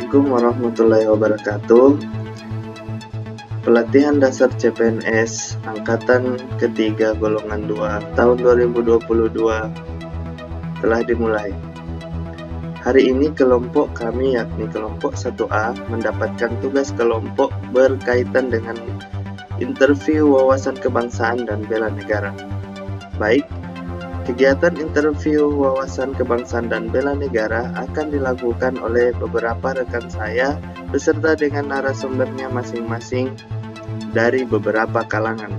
Assalamualaikum warahmatullahi wabarakatuh. Pelatihan dasar CPNS Angkatan ketiga golongan 2 tahun 2022 telah dimulai. Hari ini kelompok kami yakni kelompok 1A mendapatkan tugas kelompok berkaitan dengan interview wawasan kebangsaan dan bela negara. Baik, kegiatan interview wawasan kebangsaan dan bela negara akan dilakukan oleh beberapa rekan saya beserta dengan narasumbernya masing-masing dari beberapa kalangan.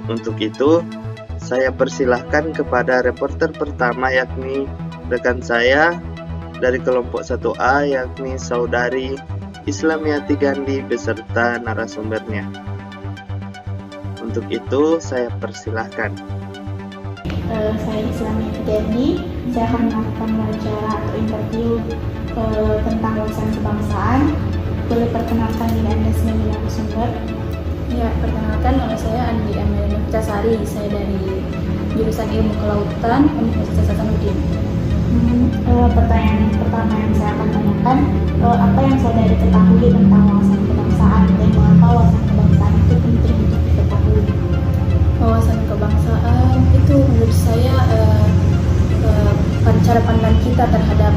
Untuk itu, saya persilahkan kepada reporter pertama yakni rekan saya dari kelompok 1A yakni Saudari Islamiati Gandhi beserta narasumbernya. Untuk itu, saya persilahkan. Saya Islamiati Gandhi. Saya akan melakukan wawancara atau interview tentang wawasan kebangsaan. Boleh perkenalkan diri Anda sebagai narasumber? Ya, perkenalkan nama saya Andi Amelia Pucasari. Saya dari jurusan Ilmu Kelautan Universitas Hasanuddin. Pertanyaan pertama yang saya akan tanyakan, apa yang saudari ketahui tentang wawasan kebangsaan dan mengapa wawasan kebangsaan itu penting untuk diketahui? Wawasan kebangsaan itu menurut saya cara pandang kita terhadap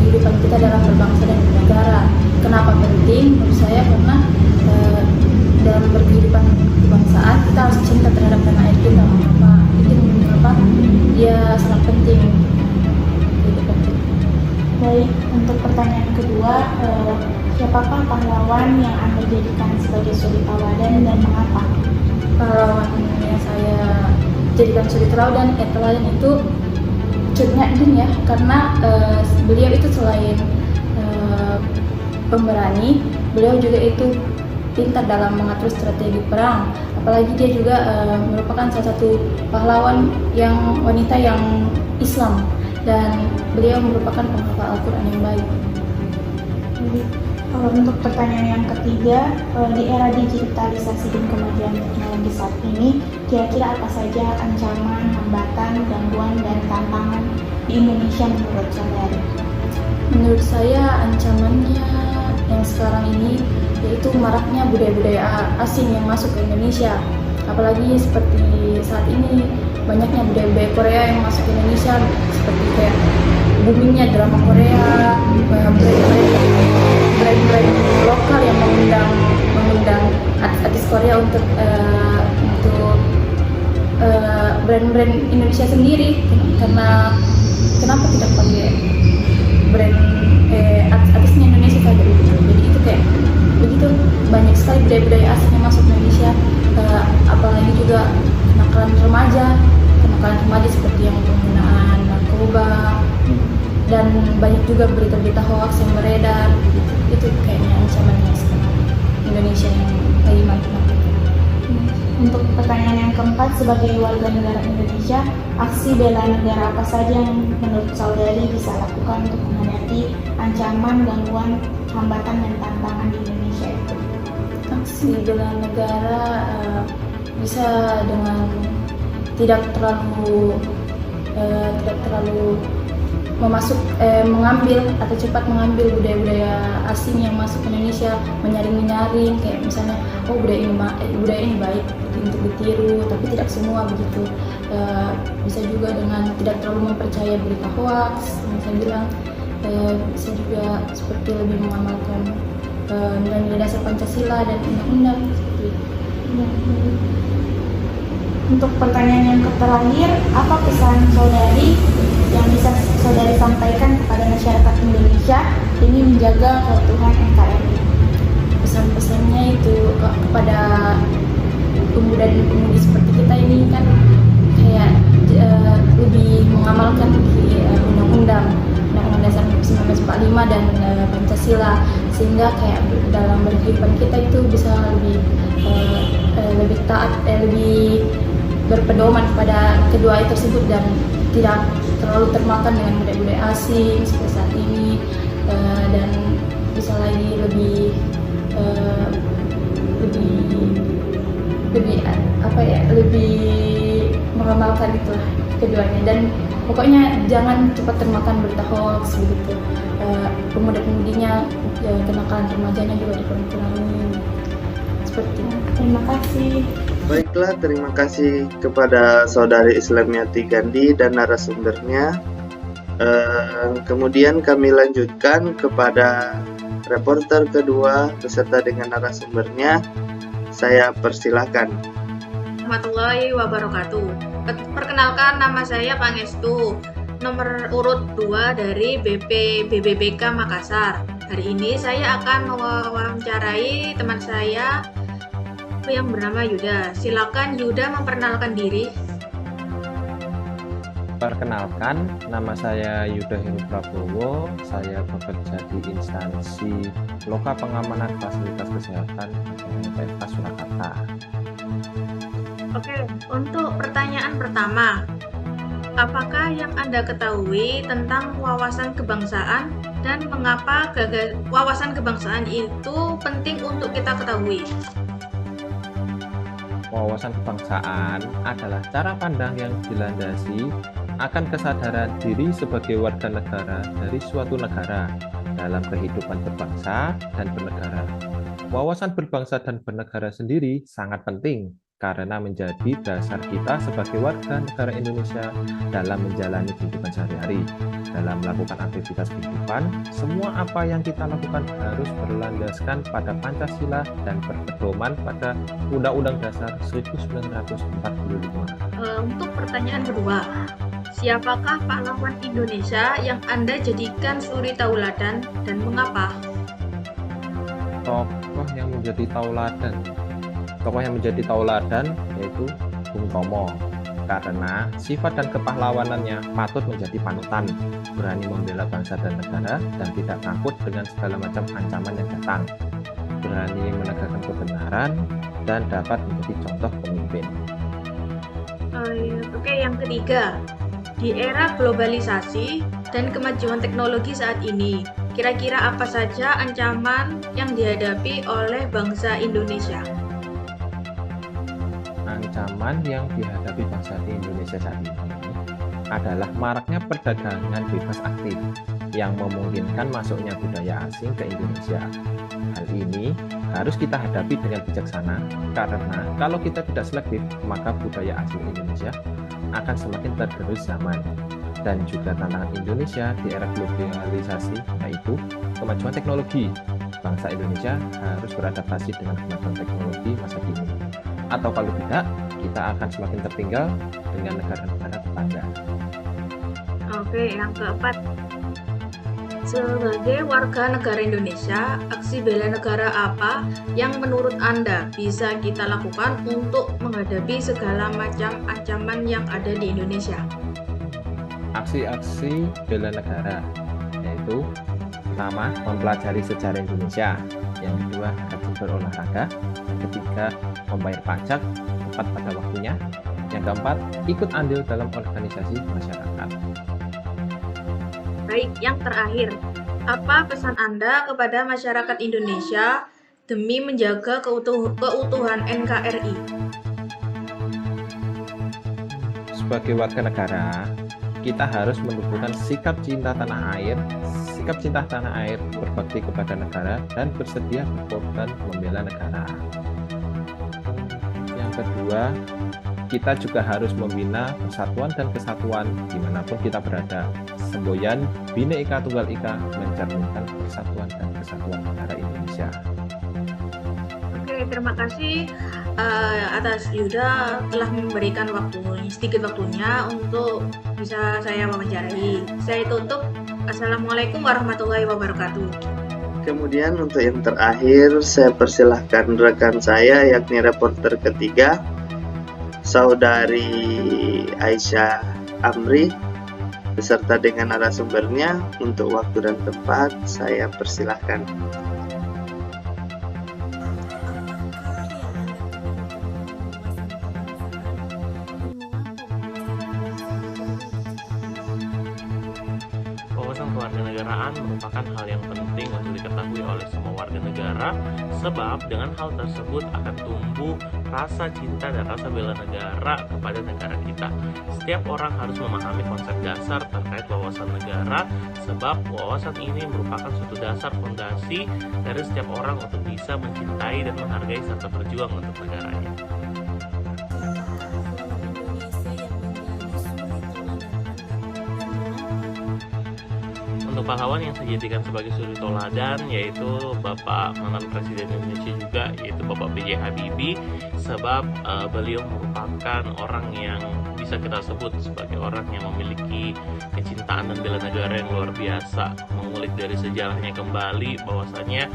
kehidupan kita dalam berbangsa dan bernegara. Kenapa penting? Menurut saya karena dalam berkehidupan kebangsaan kita harus cinta terhadap tanah air kita. Mengapa dia sangat penting. Baik, untuk pertanyaan kedua, siapakah pahlawan yang Anda jadikan sebagai suri tauladan dan mengapa? Pahlawan yang saya jadikan suri teladan itu Cut Nyak ya, karena beliau itu selain pemberani, beliau juga itu pintar dalam mengatur strategi perang. Apalagi dia juga merupakan salah satu pahlawan yang wanita yang Islam, dan beliau merupakan penghafal Al-Quran yang baik. Untuk pertanyaan yang ketiga, di era digitalisasi dan kemajuan teknologi saat ini, kira-kira apa saja ancaman, hambatan, gangguan, dan tantangan di Indonesia menurut saudari? Menurut saya ancamannya yang sekarang ini yaitu maraknya budaya-budaya asing yang masuk ke Indonesia. Apalagi seperti saat ini banyaknya budaya-budaya Korea yang masuk ke Indonesia, seperti kayak boomingnya drama Korea, brand-brand lokal yang mengundang artis Korea untuk brand-brand Indonesia sendiri. Karena kenapa tidak pakai brand artisnya Indonesia saja gitu. Jadi itu kayak begitu banyak sekali budaya-budaya asing yang masuk ke Indonesia. Apalagi juga kenakalan remaja seperti yang penggunaan narkoba, dan banyak juga berita-berita hoax yang beredar. Itu kayaknya ancamannya sekarang Indonesia yang lagi mantap. Untuk pertanyaan yang keempat, sebagai warga negara Indonesia, aksi bela negara apa saja yang menurut saudari bisa lakukan untuk menghadapi ancaman, gangguan, hambatan, dan tantangan di Indonesia itu? Aksi bela negara bisa dengan tidak terlalu mengambil atau cepat mengambil budaya-budaya asing yang masuk ke Indonesia, menyaring kayak misalnya budaya ini baik untuk ditiru, tapi tidak semua begitu. Bisa juga dengan tidak terlalu mempercayai berita hoax, yang saya bilang. Bisa juga seperti lebih mengamalkan nilai-nilai dasar Pancasila dan undang-undang seperti itu. Untuk pertanyaan yang terakhir, apa pesan saudari yang bisa saudari sampaikan kepada masyarakat Indonesia demi menjaga keutuhan NKRI? Pesan-pesannya itu kepada pemuda dan pemudi seperti kita ini kan kayak lebih mengamalkan undang-undang dasar 1945 dan Pancasila, sehingga kayak dalam berkehidupan kita itu bisa lebih taat, lebih berpedoman pada kedua ayat tersebut dan tidak terlalu termakan dengan budaya-budaya asing seperti saat ini, dan bisa lagi lebih mengamalkan itulah keduanya. Dan pokoknya jangan cepat termakan berita hoax begitu. pemuda-pemudinya, kenakalan remajanya juga dikurang-kurangin seperti itu. Terima kasih. Baiklah, terima kasih kepada Saudari Islamiyati Gandhi dan narasumbernya. Kemudian kami lanjutkan kepada reporter kedua beserta dengan narasumbernya. Saya persilahkan. Warahmatullahi wabarakatuh. Perkenalkan, nama saya Pangestu, nomor urut 2 dari BPBBK Makassar. Hari ini saya akan mewawancarai teman saya yang bernama Yuda. Silakan Yuda memperkenalkan diri. Perkenalkan, nama saya Yuda Heru Prabowo. Saya bekerja di instansi Loka Pengamanan Fasilitas Kesehatan PMK Surakarta. Oke, untuk pertanyaan pertama, apakah yang Anda ketahui tentang wawasan kebangsaan dan mengapa wawasan kebangsaan itu penting untuk kita ketahui? Wawasan kebangsaan adalah cara pandang yang dilandasi akan kesadaran diri sebagai warga negara dari suatu negara dalam kehidupan berbangsa dan bernegara. Wawasan berbangsa dan bernegara sendiri sangat penting karena menjadi dasar kita sebagai warga negara Indonesia dalam menjalani kehidupan sehari-hari. Dalam melakukan aktivitas kehidupan, semua apa yang kita lakukan harus berlandaskan pada Pancasila dan berpedoman pada Undang-Undang Dasar 1945. Untuk pertanyaan kedua, siapakah pahlawan Indonesia yang Anda jadikan suri tauladan dan mengapa? Tokoh yang menjadi tauladan yaitu Bung Tomo, karena sifat dan kepahlawanannya patut menjadi panutan, berani membela bangsa dan negara dan tidak takut dengan segala macam ancaman yang datang, berani menegakkan kebenaran dan dapat menjadi contoh pemimpin. Oke, yang ketiga, di era globalisasi dan kemajuan teknologi saat ini, kira-kira apa saja ancaman yang dihadapi oleh bangsa Indonesia? Ancaman yang dihadapi bangsa Indonesia saat ini adalah maraknya perdagangan bebas aktif yang memungkinkan masuknya budaya asing ke Indonesia. Hal ini harus kita hadapi dengan bijaksana karena kalau kita tidak selektif, maka budaya asing Indonesia akan semakin tergerus zaman. Dan juga tantangan Indonesia di era globalisasi, yaitu kemajuan teknologi. Bangsa Indonesia harus beradaptasi dengan kemajuan teknologi masa kini. Atau kalau tidak, kita akan semakin tertinggal dengan negara-negara tetangga. Oke, yang keempat, sebagai warga negara Indonesia, aksi bela negara apa yang menurut Anda bisa kita lakukan untuk menghadapi segala macam ancaman yang ada di Indonesia? Aksi-aksi bela negara, yaitu pertama, mempelajari sejarah Indonesia, yang kedua, rajin berolahraga, yang ketiga, membayar pajak tepat pada waktunya, yang keempat, ikut andil dalam organisasi masyarakat. Baik, yang terakhir, apa pesan Anda kepada masyarakat Indonesia demi menjaga keutuhan NKRI? Sebagai warga negara, kita harus menunjukkan sikap cinta tanah air, berbakti kepada negara, dan bersedia berkorban membela negara. Yang kedua, kita juga harus membina persatuan dan kesatuan dimanapun kita berada. Semboyan Bhinneka Tunggal Ika mencerminkan persatuan dan kesatuan negara Indonesia. Oke, terima kasih atas Yuda telah memberikan sedikit waktunya untuk bisa saya wawancarai. Saya tutup. Assalamualaikum warahmatullahi wabarakatuh. Kemudian untuk yang terakhir, saya persilahkan rekan saya, yakni reporter ketiga, Saudari Aisyah Amri, beserta dengan narasumbernya. Untuk waktu dan tempat, saya persilahkan. Wawasan kewarganegaraan merupakan hal yang penting untuk diketahui oleh semua warga negara, sebab dengan hal tersebut akan tumbuh rasa cinta dan rasa bela negara kepada negara kita. Setiap orang harus memahami konsep dasar terkait wawasan negara, sebab wawasan ini merupakan suatu dasar fondasi dari setiap orang untuk bisa mencintai dan menghargai serta berjuang untuk negaranya. Untuk pahlawan yang saya jadikan sebagai suri toladan yaitu Bapak mantan Presiden Indonesia juga, yaitu Bapak B.J. Habibie, sebab beliau merupakan orang yang bisa kita sebut sebagai orang yang memiliki kecintaan dan bela negara yang luar biasa. Mengulik dari sejarahnya kembali bahwasanya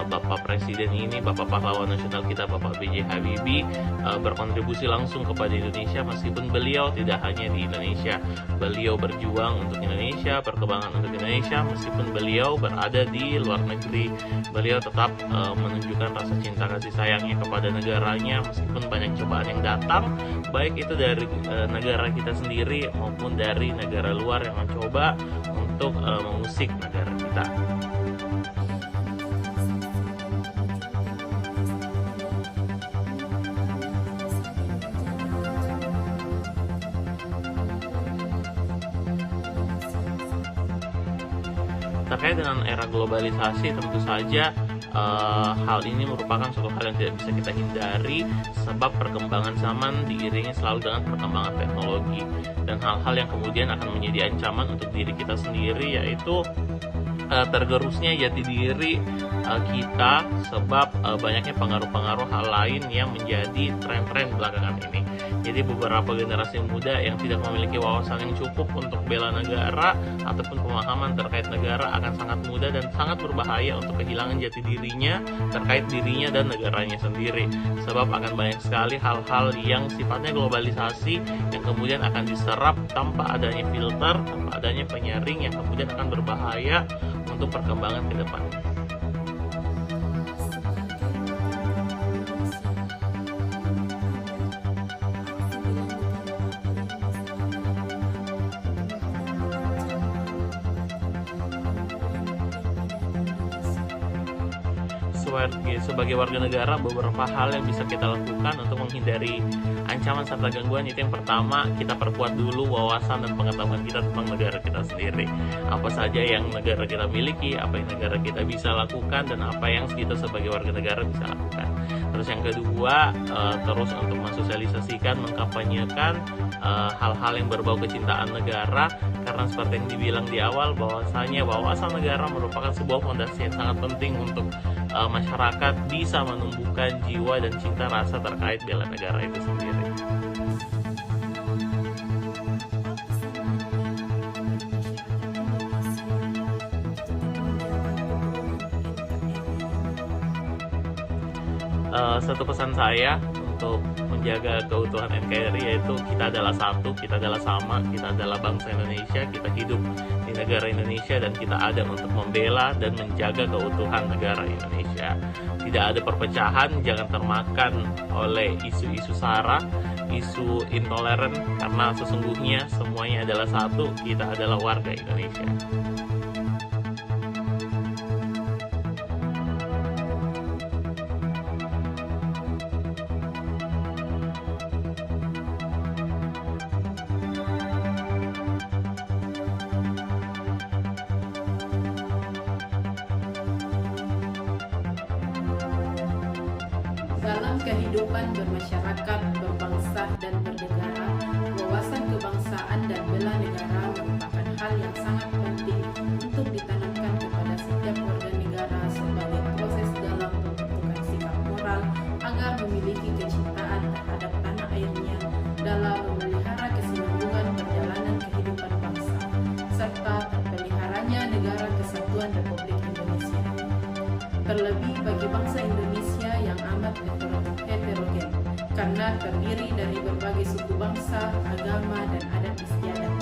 Bapak Presiden ini, Bapak pahlawan nasional kita, Bapak B.J. Habibie, berkontribusi langsung kepada Indonesia meskipun beliau tidak hanya di Indonesia. Beliau berjuang untuk Indonesia, perkembangan untuk Indonesia, meskipun beliau berada di luar negeri. Beliau tetap menunjukkan rasa cinta kasih sayangnya kepada negaranya meskipun banyak cobaan yang datang, baik itu dari negara kita sendiri maupun dari negara luar yang mencoba untuk mengusik negara kita. Terkait dengan era globalisasi, tentu saja hal ini merupakan suatu hal yang tidak bisa kita hindari, sebab perkembangan zaman diiringi selalu dengan perkembangan teknologi dan hal-hal yang kemudian akan menjadi ancaman untuk diri kita sendiri, yaitu tergerusnya jati diri kita, sebab banyaknya pengaruh-pengaruh hal lain yang menjadi tren-tren belakangan ini. Jadi beberapa generasi muda yang tidak memiliki wawasan yang cukup untuk bela negara ataupun pemahaman terkait negara akan sangat mudah dan sangat berbahaya untuk kehilangan jati dirinya terkait dirinya dan negaranya sendiri. Sebab akan banyak sekali hal-hal yang sifatnya globalisasi yang kemudian akan diserap tanpa adanya filter, tanpa adanya penyaring, yang kemudian akan berbahaya untuk perkembangan ke depan. Sebagai warga negara, beberapa hal yang bisa kita lakukan untuk menghindari ancaman serta gangguan, itu yang pertama, kita perkuat dulu wawasan dan pengetahuan kita tentang negara kita sendiri. Apa saja yang negara kita miliki, apa yang negara kita bisa lakukan, dan apa yang kita sebagai warga negara bisa lakukan. Terus yang kedua, terus untuk mensosialisasikan, mengkampanyekan hal-hal yang berbau kecintaan negara, karena seperti yang dibilang di awal bahwasanya wawasan negara merupakan sebuah fondasi yang sangat penting untuk masyarakat bisa menumbuhkan jiwa dan cinta rasa terkait bela negara itu sendiri. Satu pesan saya untuk menjaga keutuhan NKRI yaitu kita adalah satu, kita adalah sama, kita adalah bangsa Indonesia, kita hidup di negara Indonesia dan kita ada untuk membela dan menjaga keutuhan negara Indonesia. Tidak ada perpecahan, jangan termakan oleh isu-isu sara, isu intoleran, karena sesungguhnya semuanya adalah satu, kita adalah warga Indonesia. Dalam kehidupan bermasyarakat, berbangsa, dan bernegara, wawasan kebangsaan dan bela negara merupakan hal yang sangat penting untuk ditanamkan kepada setiap warga negara sebagai proses dalam pembentukan sikap moral agar memiliki kecintaan terhadap tanah airnya dalam memelihara kesinambungan perjalanan kehidupan bangsa, serta terpeliharanya negara kesatuan Republik Indonesia. Terlebih bagi bangsa Indonesia yang amat heterogen, karena terdiri dari berbagai suku bangsa, agama, dan adat istiadat.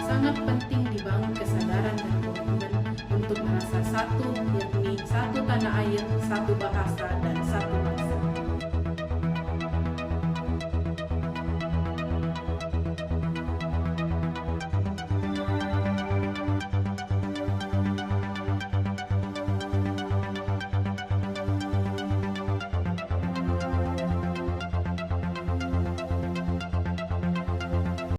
Sangat penting dibangun kesadaran dan komitmen untuk merasa satu, yakni satu tanah air, satu bahasa, dan satu